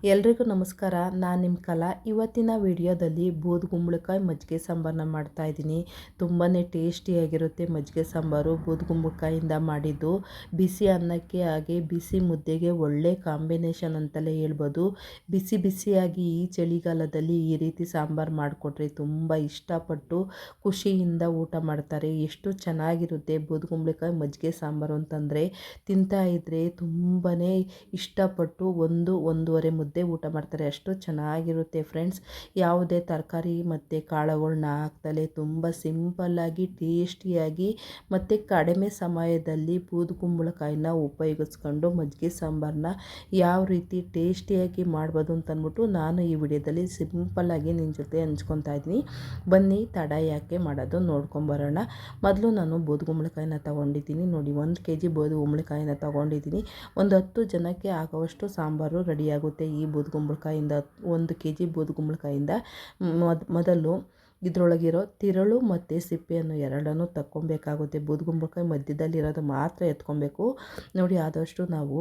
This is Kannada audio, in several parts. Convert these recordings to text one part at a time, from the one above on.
ಎಲ್ರಿಗೂ ನಮಸ್ಕಾರ. ನಾನು ನಿಮ್ಮ ಕಲಾ. ಇವತ್ತಿನ ವಿಡಿಯೋದಲ್ಲಿ ಬೂದುಗುಂಬಳಕಾಯಿ ಮಜ್ಜಿಗೆ ಸಾಂಬಾರನ್ನ ಮಾಡ್ತಾಯಿದ್ದೀನಿ. ತುಂಬಾ ಟೇಸ್ಟಿಯಾಗಿರುತ್ತೆ ಮಜ್ಜಿಗೆ ಸಾಂಬಾರು ಬೂದುಗುಂಬಳಕಾಯಿಂದ ಮಾಡಿದ್ದು. ಬಿಸಿ ಅನ್ನಕ್ಕೆ ಹಾಗೆ ಬಿಸಿ ಮುದ್ದೆಗೆ ಒಳ್ಳೆ ಕಾಂಬಿನೇಷನ್ ಅಂತಲೇ ಹೇಳ್ಬೋದು. ಬಿಸಿ ಬಿಸಿಯಾಗಿ ಈ ಚಳಿಗಾಲದಲ್ಲಿ ಈ ರೀತಿ ಸಾಂಬಾರು ಮಾಡಿಕೊಟ್ರೆ ತುಂಬ ಇಷ್ಟಪಟ್ಟು ಖುಷಿಯಿಂದ ಊಟ ಮಾಡ್ತಾರೆ. ಎಷ್ಟು ಚೆನ್ನಾಗಿರುತ್ತೆ ಬೂದುಗುಂಬಳಕಾಯಿ ಮಜ್ಜಿಗೆ ಸಾಂಬಾರು ಅಂತಂದರೆ, ತಿಂತಾಯಿದ್ರೆ ತುಂಬಾ ಇಷ್ಟಪಟ್ಟು ಒಂದೂವರೆ ಮುದ್ದೆ ಊಟ ಮಾಡ್ತಾರೆ. ಅಷ್ಟು ಚೆನ್ನಾಗಿರುತ್ತೆ ಫ್ರೆಂಡ್ಸ್. ಯಾವುದೇ ತರಕಾರಿ ಮತ್ತು ಕಾಳುಗಳನ್ನ ಹಾಕ್ತಲೇ ತುಂಬ ಸಿಂಪಲ್ಲಾಗಿ ಟೇಸ್ಟಿಯಾಗಿ ಮತ್ತು ಕಡಿಮೆ ಸಮಯದಲ್ಲಿ ಬೂದುಗುಂಬಳಕಾಯಿನ ಉಪಯೋಗಿಸ್ಕೊಂಡು ಮಜ್ಜಿಗೆ ಸಾಂಬಾರನ್ನ ಯಾವ ರೀತಿ ಟೇಸ್ಟಿಯಾಗಿ ಮಾಡ್ಬೋದು ಅಂತಂದ್ಬಿಟ್ಟು ನಾನು ಈ ವಿಡಿಯೋದಲ್ಲಿ ಸಿಂಪಲ್ಲಾಗಿ ನಿಮ್ಮ ಜೊತೆ ಹಂಚ್ಕೊತಾ ಇದ್ದೀನಿ. ಬನ್ನಿ ತಡ ಯಾಕೆ ಮಾಡೋದು ನೋಡ್ಕೊಂಬರೋಣ. ಮೊದಲು ನಾನು ಬೂದುಗುಂಬಳಕಾಯಿನ ತೊಗೊಂಡಿದ್ದೀನಿ. ನೋಡಿ, 1 kg ಬೂದುಗುಂಬಳಕಾಯಿನ ತೊಗೊಂಡಿದ್ದೀನಿ. ಒಂದು 10 ಜನಕ್ಕೆ ಆಗುವಷ್ಟು ಸಾಂಬಾರು ರೆಡಿಯಾಗುತ್ತೆ ಈ ಬೂದುಗುಂಬಳಕಾಯಿಂದ. 1 kg ಬೂದುಗುಂಬಳಕಾಯಿಂದ ಮೊದಲು ಇದರೊಳಗಿರೋ ತಿರುಳು ಮತ್ತು ಸಿಪ್ಪೆಯನ್ನು ಎರಡನ್ನೂ ತಕ್ಕೊಬೇಕಾಗುತ್ತೆ. ಬೂದುಗುಂಬಳಕಾಯಿ ಮಧ್ಯದಲ್ಲಿರೋದು ಮಾತ್ರ ಎತ್ಕೊಬೇಕು. ನೋಡಿ, ಆದಷ್ಟು ನಾವು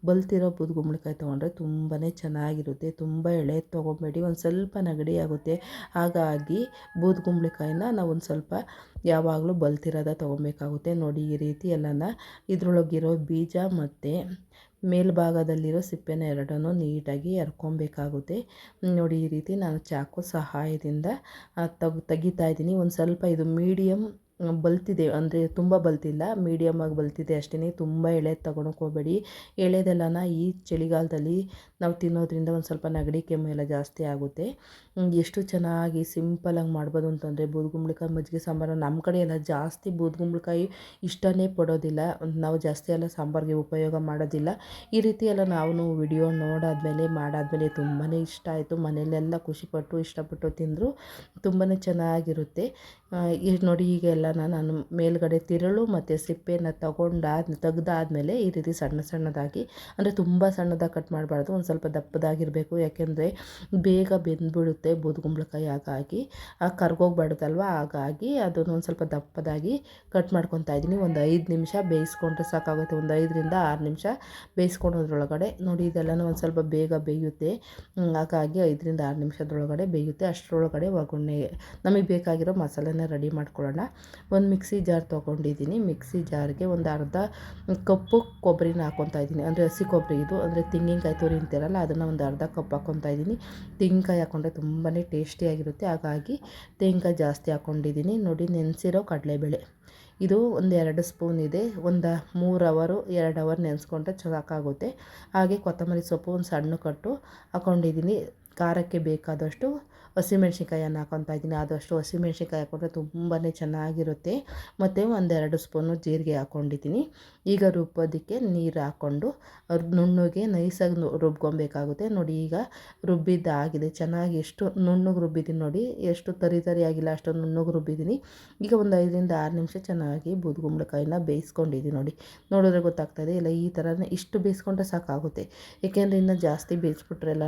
ಬಲ್ತಿರೋ ಬೂದುಗುಂಬಳಕಾಯಿ ತೊಗೊಂಡ್ರೆ ತುಂಬಾ ಚೆನ್ನಾಗಿರುತ್ತೆ. ತುಂಬ ಎಳೆ ತೊಗೊಬೇಡಿ, ಒಂದು ಸ್ವಲ್ಪ ನೆಗಡಿ ಆಗುತ್ತೆ. ಹಾಗಾಗಿ ಬೂದುಗುಂಬಳಕಾಯಿನ ನಾವು ಒಂದು ಸ್ವಲ್ಪ ಯಾವಾಗಲೂ ಬಲ್ತಿರೋದ ತೊಗೊಬೇಕಾಗುತ್ತೆ. ನೋಡಿ, ಈ ರೀತಿ ಎಲ್ಲನ ಇದರೊಳಗಿರೋ ಬೀಜ ಮತ್ತು ಮೇಲ್ಭಾಗದಲ್ಲಿರೋ ಸಿಪ್ಪೆನ ಎರಡನ್ನೂ ನೀಟಾಗಿ ಎರ್ಕೊಬೇಕಾಗುತ್ತೆ. ನೋಡಿ, ಈ ರೀತಿ ನಾನು ಚಾಕು ಸಹಾಯದಿಂದ ತೆಗಿತಾ ಇದ್ದೀನಿ. ಒಂದು ಸ್ವಲ್ಪ ಇದು ಮೀಡಿಯಮ್ ಬಲ್ತಿದೆ, ಅಂದರೆ ತುಂಬ ಬಲ್ತಿಲ್ಲ, ಮೀಡಿಯಮಾಗಿ ಬಲ್ತಿದೆ ಅಷ್ಟೇ. ತುಂಬ ಎಳೆದು ತೊಗೊಳಕ್ಕೆ ಹೋಗಬೇಡಿ. ಎಳೆದೆಲ್ಲನ ಈ ಚಳಿಗಾಲದಲ್ಲಿ ನಾವು ತಿನ್ನೋದ್ರಿಂದ ಒಂದು ಸ್ವಲ್ಪ ನೆಗಡಿ ಕೆಮ್ಮು ಎಲ್ಲ ಜಾಸ್ತಿ ಆಗುತ್ತೆ. ಎಷ್ಟು ಚೆನ್ನಾಗಿ ಸಿಂಪಲಾಗಿ ಮಾಡ್ಬೋದು ಅಂತಂದರೆ ಬೂದುಗುಂಬಳಕಾಯಿ ಮಜ್ಜಿಗೆ ಸಾಂಬಾರು. ನಮ್ಮ ಕಡೆ ಎಲ್ಲ ಜಾಸ್ತಿ ಬೂದುಗುಂಬಳಕಾಯಿ ಇಷ್ಟನೇ ಪಡೋದಿಲ್ಲ, ನಾವು ಜಾಸ್ತಿ ಎಲ್ಲ ಸಾಂಬಾರಿಗೆ ಉಪಯೋಗ ಮಾಡೋದಿಲ್ಲ. ಈ ರೀತಿ ಎಲ್ಲ ನಾವು ವಿಡಿಯೋ ನೋಡಾದ್ಮೇಲೆ ಮಾಡಾದ್ಮೇಲೆ ತುಂಬಾ ಇಷ್ಟ ಆಯಿತು. ಮನೆಯಲ್ಲೆಲ್ಲ ಖುಷಿಪಟ್ಟು ಇಷ್ಟಪಟ್ಟು ತಿಂದರು. ತುಂಬಾ ಚೆನ್ನಾಗಿರುತ್ತೆ. ನೋಡಿ, ಈಗ ಎಲ್ಲನ ನಾನು ಮೇಲ್ಗಡೆ ತಿರುಳು ಮತ್ತು ಸಿಪ್ಪೆನ ತೆಗ್ದಾದ್ಮೇಲೆ ಈ ರೀತಿ ಸಣ್ಣ ಸಣ್ಣದಾಗಿ, ಅಂದರೆ ತುಂಬ ಸಣ್ಣದಾಗಿ ಕಟ್ ಮಾಡಬಾರ್ದು, ಒಂದು ಸ್ವಲ್ಪ ದಪ್ಪದಾಗಿರಬೇಕು. ಯಾಕೆಂದರೆ ಬೇಗ ಬೆಂದ್ಬಿಡುತ್ತೆ ಬೂದುಗುಂಬಳಕಾಯಿ. ಹಾಗಾಗಿ ಕರ್ಗೋಗ್ಬಾರ್ದಲ್ವ, ಹಾಗಾಗಿ ಅದನ್ನು ಒಂದು ಸ್ವಲ್ಪ ದಪ್ಪದಾಗಿ ಕಟ್ ಮಾಡ್ಕೊತಾ ಇದ್ದೀನಿ. ಒಂದು 5 ನಿಮಿಷ ಬೇಯಿಸ್ಕೊಂಡ್ರೆ ಸಾಕಾಗುತ್ತೆ. ಒಂದು 5ರಿಂದ 6 ನಿಮಿಷ ಬೇಯಿಸ್ಕೊಳೋದ್ರೊಳಗಡೆ ನೋಡಿ, ಇದೆಲ್ಲನೂ ಒಂದು ಸ್ವಲ್ಪ ಬೇಗ ಬೇಯುತ್ತೆ. ಹಾಗಾಗಿ 5ರಿಂದ 6 ನಿಮಿಷದೊಳಗಡೆ ಬೇಯುತ್ತೆ. ಅಷ್ಟರೊಳಗಡೆ ಒಗ್ಗರಣೆ ನಮಗೆ ಬೇಕಾಗಿರೋ ಮಸಾಲೆನ ರೆಡಿ ಮಾಡ್ಕೊಳ್ಳೋಣ. ಒಂದು ಮಿಕ್ಸಿ ಜಾರ್ ತೊಗೊಂಡಿದ್ದೀನಿ. ಮಿಕ್ಸಿ ಜಾರ್ಗೆ ಒಂದು ಅರ್ಧ ಕಪ್ಪು ಕೊಬ್ಬರಿನ ಹಾಕ್ಕೊತಾ ಇದ್ದೀನಿ. ಅಂದರೆ ಹಸಿ ಕೊಬ್ಬರಿ ಇದು, ಅಂದರೆ ತೆಂಗಿನಕಾಯಿ ತುರಿ ಅಂತೀರಲ್ಲ, ಅದನ್ನು ಒಂದು ಅರ್ಧ ಕಪ್ ಹಾಕ್ಕೊತಾ ಇದ್ದೀನಿ. ತೆಂಗಿನಕಾಯಿ ಹಾಕ್ಕೊಂಡ್ರೆ ತುಂಬಾ ಟೇಸ್ಟಿಯಾಗಿರುತ್ತೆ, ಹಾಗಾಗಿ ತೆಂಗಿನಕಾಯಿ ಜಾಸ್ತಿ ಹಾಕ್ಕೊಂಡಿದ್ದೀನಿ. ನೋಡಿ, ನೆನೆಸಿರೋ ಕಡಲೆಬೇಳೆ ಇದು ಒಂದು 2 ಸ್ಪೂನ್ ಇದೆ. ಒಂದು 3 ಅವರ್ 2 ಅವರ್ ನೆನೆಸ್ಕೊಂಡ್ರೆ ಸಾಕಾಗುತ್ತೆ. ಹಾಗೆ ಕೊತ್ತಂಬರಿ ಸೊಪ್ಪು ಒಂದು ಸಣ್ಣ ಕಟ್ಟು ಹಾಕ್ಕೊಂಡಿದ್ದೀನಿ. ಖಾರಕ್ಕೆ ಬೇಕಾದಷ್ಟು ಹಸಿಮೆಣ್ಸಿನ್ಕಾಯನ್ನು ಹಾಕ್ಕೊತಾ ಇದ್ದೀನಿ. ಆದಷ್ಟು ಹಸಿಮೆಣ್ಸಿನ್ಕಾಯಿ ಹಾಕ್ಕೊಂಡ್ರೆ ತುಂಬಾ ಚೆನ್ನಾಗಿರುತ್ತೆ. ಮತ್ತು ಒಂದು 2 ಸ್ಪೂನು ಜೀರಿಗೆ ಹಾಕ್ಕೊಂಡಿದ್ದೀನಿ. ಈಗ ರುಬ್ಬೋದಕ್ಕೆ ನೀರು ಹಾಕ್ಕೊಂಡು ನುಣ್ಣಗೆ ನೈಸಾಗಿ ರುಬ್ಕೊಬೇಕಾಗುತ್ತೆ. ನೋಡಿ, ಈಗ ರುಬ್ಬಿದ್ದಾಗಿದೆ ಚೆನ್ನಾಗಿ. ಎಷ್ಟು ನುಣ್ಣಗೆ ರುಬ್ಬಿದ್ದೀನಿ ನೋಡಿ, ಎಷ್ಟು ತರಿ ಆಗಿಲ್ಲ, ಅಷ್ಟು ನುಣ್ಣಗೆ ರುಬ್ಬಿದ್ದೀನಿ. ಈಗ ಒಂದು 5ರಿಂದ 6 ನಿಮಿಷ ಚೆನ್ನಾಗಿ ಬೂದುಗುಂಬಳಕಾಯಿನ ಬೇಯಿಸ್ಕೊಂಡಿದ್ದೀನಿ. ನೋಡಿ, ನೋಡಿದ್ರೆ ಗೊತ್ತಾಗ್ತಾಯಿದೆ ಇಲ್ಲ, ಈ ಥರನೇ ಇಷ್ಟು ಬೇಯಿಸ್ಕೊಂಡ್ರೆ ಸಾಕಾಗುತ್ತೆ. ಏಕೆಂದರೆ ಇನ್ನು ಜಾಸ್ತಿ ಬೇಯಿಸ್ಬಿಟ್ರೆ ಎಲ್ಲ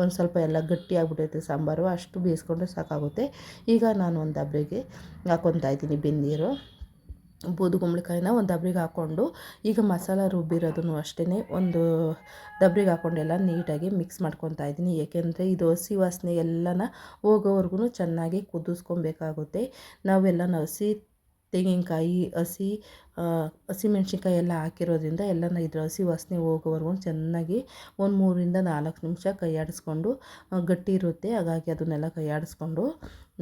ಒಂದು ಸ್ವಲ್ಪ ಎಲ್ಲ ಗಟ್ಟಿ ಆಗಿಬಿಟ್ಟೈತೆ ಸಾಂಬಾರು. ಅಷ್ಟು ಬೇಯಿಸ್ಕೊಂಡ್ರೆ ಸಾಕಾಗುತ್ತೆ. ಈಗ ನಾನು ಒಂದು ದಬ್ರೆಗೆ ಹಾಕ್ಕೊತಾ ಇದ್ದೀನಿ ಬೆಂದಿರೋ ಬೂದುಗುಂಬಳಕಾಯಿನ. ಒಂದು ದಬ್ರಿಗೆ ಹಾಕ್ಕೊಂಡು ಈಗ ಮಸಾಲ ರುಬ್ಬಿರೋದನ್ನು ಅಷ್ಟೇ ಒಂದು ದಬ್ರಿಗೆ ಹಾಕ್ಕೊಂಡು ಎಲ್ಲ ನೀಟಾಗಿ ಮಿಕ್ಸ್ ಮಾಡ್ಕೊತಾ ಇದ್ದೀನಿ. ಏಕೆಂದರೆ ಇದು ಹಸಿ ವಾಸನೆ ಎಲ್ಲನ ಹೋಗೋವರೆಗೂ ಚೆನ್ನಾಗಿ ಕುದಿಸ್ಕೊಬೇಕಾಗುತ್ತೆ. ನಾವೆಲ್ಲ ಹಸಿ ತೆಂಗಿನಕಾಯಿ, ಹಸಿಮೆಣ್ಸಿನ್ಕಾಯಿ ಎಲ್ಲ ಹಾಕಿರೋದ್ರಿಂದ ಎಲ್ಲನ ಇದ್ರ ಹಸಿ ವಾಸನೆ ಹೋಗೋವರೆಗೂ ಚೆನ್ನಾಗಿ ಒಂದು 3ರಿಂದ 4 ನಿಮಿಷ ಕೈ ಆಡಿಸ್ಕೊಂಡು, ಗಟ್ಟಿ ಇರುತ್ತೆ ಹಾಗಾಗಿ ಅದನ್ನೆಲ್ಲ ಕೈ ಆಡಿಸ್ಕೊಂಡು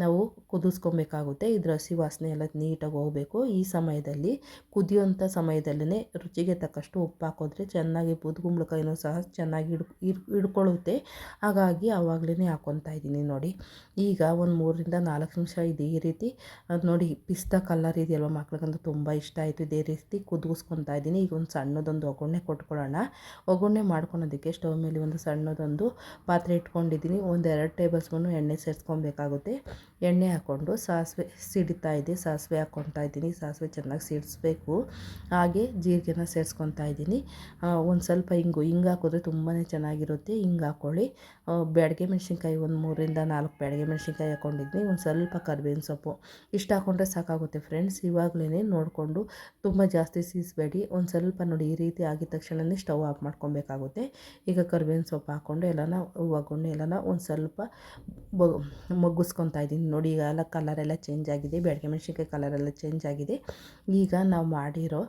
ನಾವು ಕುದಿಸ್ಕೊಬೇಕಾಗುತ್ತೆ. ಇದ್ರ ಹಸಿ ವಾಸನೆ ಎಲ್ಲ ನೀಟಾಗಿ ಹೋಗಬೇಕು. ಈ ಸಮಯದಲ್ಲಿ ಕುದಿಯುವಂಥ ಸಮಯದಲ್ಲೇ ರುಚಿಗೆ ತಕ್ಕಷ್ಟು ಉಪ್ಪು ಹಾಕಿದ್ರೆ ಚೆನ್ನಾಗಿ ಬೂದುಗುಂಬಳಕಾಯಿನೂ ಸಹ ಚೆನ್ನಾಗಿ ಹಿಡ್ಕೊಳ್ಳುತ್ತೆ. ಹಾಗಾಗಿ ಆವಾಗಲೇ ಹಾಕ್ಕೊತಾ ಇದ್ದೀನಿ. ನೋಡಿ, ಈಗ ಒಂದು 3ರಿಂದ 4 ನಿಮಿಷ ಇದೆ ಈ ರೀತಿ. ಅದು ನೋಡಿ, ಪಿಸ್ತಾ ಕಲರ್ ಇದೆಯಲ್ವ, ಮಕ್ಳಿಗಂತೂ ತುಂಬ ಇಷ್ಟ ಆಯಿತು. ಇದೇ ರೀತಿ ಕುದಿಸ್ಕೊತಾ ಇದ್ದೀನಿ. ಈಗ ಒಂದು ಸಣ್ಣದೊಂದು ಒಗ್ಗರಣೆ ಕೊಟ್ಕೊಳ್ಳೋಣ. ಒಗ್ಗರಣೆ ಮಾಡ್ಕೊಳೋದಕ್ಕೆ ಸ್ಟವ್ ಮೇಲೆ ಒಂದು ಸಣ್ಣದೊಂದು ಪಾತ್ರೆ ಇಟ್ಕೊಂಡಿದ್ದೀನಿ. ಒಂದು 2 ಟೇಬಲ್ ಸ್ಪೂನು ಎಣ್ಣೆ ಸೇರಿಸ್ಕೊಬೇಕಾಗುತ್ತೆ. ಎಣ್ಣೆ ಹಾಕ್ಕೊಂಡು ಸಾಸಿವೆ ಸಿಡಿತಾ ಇದೆ, ಸಾಸಿವೆ ಹಾಕ್ಕೊತಾ ಇದ್ದೀನಿ. ಸಾಸಿವೆ ಚೆನ್ನಾಗಿ ಸಿಡಿಸ್ಬೇಕು. ಹಾಗೆ ಜೀರಿಗೆನ ಸೇರಿಸ್ಕೊತಾ ಇದ್ದೀನಿ. ಒಂದು ಸ್ವಲ್ಪ ಹಿಂಗು ಹಾಕಿದ್ರೆ ತುಂಬಾ ಚೆನ್ನಾಗಿರುತ್ತೆ. ಹಾಕ್ಕೊಳ್ಳಿ. ಬ್ಯಾಡಗೆ ಮೆಣಸಿನ್ಕಾಯಿ ಒಂದು 3ರಿಂದ 4 ಬ್ಯಾಡಗೆ ಮೆಣಸಿನ್ಕಾಯಿ ಹಾಕ್ಕೊಂಡಿದ್ದೀನಿ. ಒಂದು ಸ್ವಲ್ಪ ಕರಿಬೇವಿನ ಸೊಪ್ಪು ಇಷ್ಟು ಹಾಕ್ಕೊಂಡ್ರೆ ಸಾಕಾಗುತ್ತೆ ಫ್ರೆಂಡ್ಸ್. ಇವಾಗಲೇ ನೋಡಿಕೊಂಡು ತುಂಬ ಜಾಸ್ತಿ ಸೀಸಬೇಡಿ. ಒಂದು ಸ್ವಲ್ಪ ನೋಡಿ ಈ ರೀತಿ ಆಗಿದ ತಕ್ಷಣವೇ ಸ್ಟವ್ ಆಫ್ ಮಾಡ್ಕೊಬೇಕಾಗುತ್ತೆ. ಈಗ ಕರಿಬೇವಿನ ಸೊಪ್ಪು ಹಾಕ್ಕೊಂಡು ಎಲ್ಲನ ಒಗ್ಗರಣೆ ಎಲ್ಲನ ಒಂದು ಸ್ವಲ್ಪ ಮಗ್ಗಿಸ್ಕೊತಾ ಇದ್ದೀನಿ. ನೋಡಿ ಈಗ ಎಲ್ಲ ಕಲರೆಲ್ಲ ಚೇಂಜ್ ಆಗಿದೆ, ಬ್ಯಾಡಗಿ ಮೆಣಸಿನ್ಕಾಯಿ ಕಲರೆಲ್ಲ ಚೇಂಜ್ ಆಗಿದೆ. ಈಗ ನಾವು ಮಾಡಿರೋ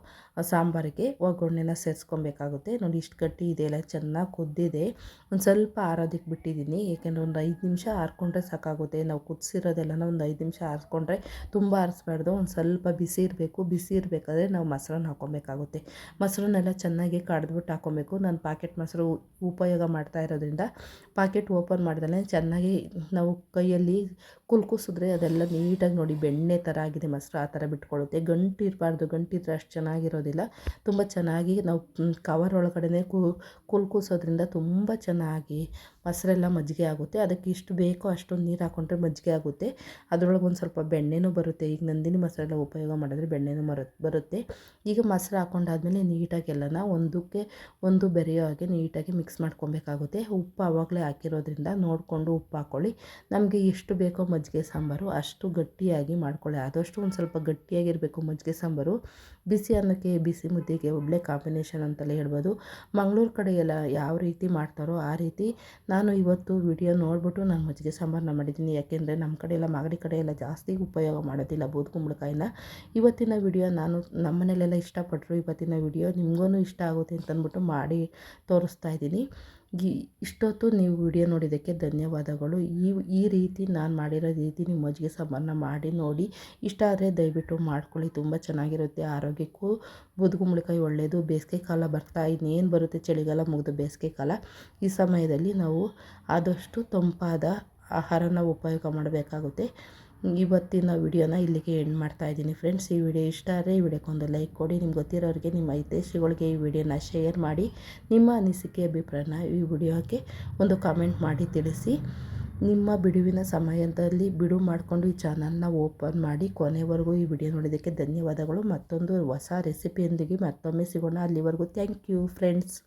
ಸಾಂಬಾರಿಗೆ ಒಗ್ಗರಣೆನ ಸೇರಿಸ್ಕೊಬೇಕಾಗುತ್ತೆ. ನೋಡಿ ಇಷ್ಟು ಗಟ್ಟಿ ಇದೆಯಲ್ಲ, ಚೆನ್ನಾಗಿ ಕುದ್ದಿದೆ. ಒಂದು ಸ್ವಲ್ಪ ಆರೋದಕ್ಕೆ ಬಿಟ್ಟಿದ್ದೀನಿ, ಏಕೆಂದರೆ ಒಂದು 5 ನಿಮಿಷ ಆರಿಕೊಂಡ್ರೆ ಸಾಕಾಗುತ್ತೆ. ನಾವು ಕುದಿಸಿರೋದೆಲ್ಲನ ಒಂದು 5 ನಿಮಿಷ ಆರಿಸ್ಕೊಂಡ್ರೆ, ತುಂಬ ಆರಿಸ್ಬಾರ್ದು, ಒಂದು ಸ್ವಲ್ಪ ಬಿಸಿ ಇರಬೇಕು. ಬಿಸಿ ಇರಬೇಕಾದ್ರೆ ನಾವು ಮೊಸರನ್ನ ಹಾಕ್ಕೊಬೇಕಾಗುತ್ತೆ. ಮೊಸರನ್ನೆಲ್ಲ ಚೆನ್ನಾಗಿ ಕಡ್ದ್ಬಿಟ್ಟು ಹಾಕ್ಕೊಬೇಕು. ನಾನು ಪ್ಯಾಕೆಟ್ ಮೊಸರು ಉಪಯೋಗ ಮಾಡ್ತಾ ಇರೋದ್ರಿಂದ ಪ್ಯಾಕೆಟ್ ಓಪನ್ ಮಾಡ್ದಲೇ ಚೆನ್ನಾಗಿ ನಾವು ಕೈಯಲ್ಲಿ ಕುಲ್ಕಿಸಿದ್ರೆ ಅದೆಲ್ಲ ನೀಟಾಗಿ ನೋಡಿ ಬೆಣ್ಣೆ ಥರ ಆಗಿದೆ ಮೊಸರು, ಆ ಥರ ಬಿಟ್ಕೊಳ್ಳುತ್ತೆ. ಗಂಟು ಇರಬಾರ್ದು, ಗಂಟಿದ್ರೆ ಅಷ್ಟು ಚೆನ್ನಾಗಿರೋದಿಲ್ಲ. ತುಂಬ ಚೆನ್ನಾಗಿ ನಾವು ಕವರ್ ಒಳಗಡೆ ಕುಲ್ಕಿಸೋದ್ರಿಂದ ತುಂಬ ಚೆನ್ನಾಗಿ ಮೊಸರೆಲ್ಲ ಮಜ್ಜಿಗೆ ಆಗುತ್ತೆ. ಅದಕ್ಕೆ ಇಷ್ಟು ಬೇಕೋ ಅಷ್ಟೊಂದು ನೀರು ಹಾಕ್ಕೊಂಡ್ರೆ ಮಜ್ಜಿಗೆ ಆಗುತ್ತೆ. ಅದರೊಳಗೆ ಒಂದು ಸ್ವಲ್ಪ ಬೆಣ್ಣೆನೂ ಬರುತ್ತೆ. ಈಗ ನಂದಿನಿ ಮೊಸರೆಲ್ಲ ಉಪಯೋಗ ಮಾಡಿದ್ರೆ ಬೆಣ್ಣೆನೂ ಬರುತ್ತೆ. ಈಗ ಮೊಸರು ಹಾಕ್ಕೊಂಡಾದ್ಮೇಲೆ ನೀಟಾಗಿ ಎಲ್ಲನ ಒಂದಕ್ಕೆ ಒಂದು ಬೆರೆಯೋ ಹಾಗೆ ನೀಟಾಗಿ ಮಿಕ್ಸ್ ಮಾಡ್ಕೊಬೇಕಾಗುತ್ತೆ. ಉಪ್ಪು ಆವಾಗಲೇ ಹಾಕಿರೋದ್ರಿಂದ ನೋಡಿಕೊಂಡು ಉಪ್ಪು ಹಾಕ್ಕೊಳ್ಳಿ. ನಮಗೆ ಎಷ್ಟು ಬೇಕೋ ಮಜ್ಜಿಗೆ ಸಾಂಬಾರು ಅಷ್ಟು ಗಟ್ಟಿಯಾಗಿ ಮಾಡ್ಕೊಳ್ಳಿ. ಆದಷ್ಟು ಒಂದು ಸ್ವಲ್ಪ ಗಟ್ಟಿಯಾಗಿರಬೇಕು ಮಜ್ಜಿಗೆ ಸಾಂಬಾರು. ಬಿಸಿ ಅನ್ನಕ್ಕೆ ಬಿಸಿ ಮುದ್ದೆಗೆ ಒಳ್ಳೆ ಕಾಂಬಿನೇಷನ್ ಅಂತಲೇ ಹೇಳ್ಬೋದು. ಮಂಗಳೂರು ಕಡೆ ಎಲ್ಲ ಯಾವ ರೀತಿ ಮಾಡ್ತಾರೋ ಆ ರೀತಿ ನಾನು ಇವತ್ತು ವಿಡಿಯೋ ನೋಡಿಬಿಟ್ಟು ನಾನು ಮಜ್ಜಿಗೆ ಸಾಂಬಾರನ್ನ ಮಾಡಿದ್ದೀನಿ. ಯಾಕೆಂದರೆ ನಮ್ಮ ಕಡೆ ಎಲ್ಲ ಮಾಗಡಿ ಕಡೆ ಎಲ್ಲ ಜಾಸ್ತಿ ಉಪಯೋಗ ಮಾಡೋದಿಲ್ಲ ಬೂದುಗುಂಬಳಕಾಯಿನ. ಇವತ್ತಿನ ವಿಡಿಯೋ ನಾನು ನಮ್ಮ ಮನೇಲೆಲ್ಲ ಇಷ್ಟಪಟ್ಟರು. ಇವತ್ತಿನ ವಿಡಿಯೋ ನಿಮಗೂ ಇಷ್ಟ ಆಗುತ್ತೆ ಅಂತಂದ್ಬಿಟ್ಟು ಮಾಡಿ ತೋರಿಸ್ತಾ ಇದ್ದೀನಿ. ಇಷ್ಟೊತ್ತು ನೀವು ವಿಡಿಯೋ ನೋಡಿದ್ದಕ್ಕೆ ಧನ್ಯವಾದಗಳು. ಈ ರೀತಿ ನಾನು ಮಾಡಿರೋ ರೀತಿ ನೀವು ಮಜ್ಜಿಗೆ ಸಾಂಬಾರನ್ನ ಮಾಡಿ ನೋಡಿ. ಇಷ್ಟ ಆದರೆ ದಯವಿಟ್ಟು ಮಾಡ್ಕೊಳ್ಳಿ, ತುಂಬ ಚೆನ್ನಾಗಿರುತ್ತೆ. ಆರೋಗ್ಯಕ್ಕೂ ಬೂದುಗುಂಬಳಕಾಯಿ ಒಳ್ಳೆಯದು. ಬೇಸಿಗೆ ಕಾಲ ಬರ್ತಾ ಇನ್ನೇನು ಬರುತ್ತೆ, ಚಳಿಗಾಲ ಮುಗಿದು ಬೇಸಿಗೆ ಕಾಲ. ಈ ಸಮಯದಲ್ಲಿ ನಾವು ಆದಷ್ಟು ತಂಪಾದ ಆಹಾರನ ಉಪಯೋಗ ಮಾಡಬೇಕಾಗುತ್ತೆ. ಇವತ್ತಿನ ವಿಡಿಯೋನ ಇಲ್ಲಿಗೆ ಎಂಡ್ ಮಾಡ್ತಾಯಿದ್ದೀನಿ ಫ್ರೆಂಡ್ಸ್. ಈ ವಿಡಿಯೋ ಇಷ್ಟ ಆದರೆ ಈ ವಿಡಿಯೋಕ್ಕೊಂದು ಲೈಕ್ ಕೊಡಿ. ನಿಮ್ಗೆ ಗೊತ್ತಿರೋರಿಗೆ ನಿಮ್ಮ ಹಿತೈಷಿಗಳಿಗೆ ಈ ವಿಡಿಯೋನ ಶೇರ್ ಮಾಡಿ. ನಿಮ್ಮ ಅನಿಸಿಕೆ ಅಭಿಪ್ರಾಯನ ಈ ವಿಡಿಯೋಕ್ಕೆ ಒಂದು ಕಾಮೆಂಟ್ ಮಾಡಿ ತಿಳಿಸಿ. ನಿಮ್ಮ ಬಿಡುವಿನ ಸಮಯದಲ್ಲಿ ಬಿಡು ಮಾಡಿಕೊಂಡು ಈ ಚಾನಲ್ನ ಓಪನ್ ಮಾಡಿ ಕೊನೆವರೆಗೂ ಈ ವಿಡಿಯೋ ನೋಡೋದಕ್ಕೆ ಧನ್ಯವಾದಗಳು. ಮತ್ತೊಂದು ಹೊಸ ರೆಸಿಪಿಯೊಂದಿಗೆ ಮತ್ತೊಮ್ಮೆ ಸಿಗೋಣ. ಅಲ್ಲಿವರೆಗೂ ಥ್ಯಾಂಕ್ ಯು ಫ್ರೆಂಡ್ಸ್.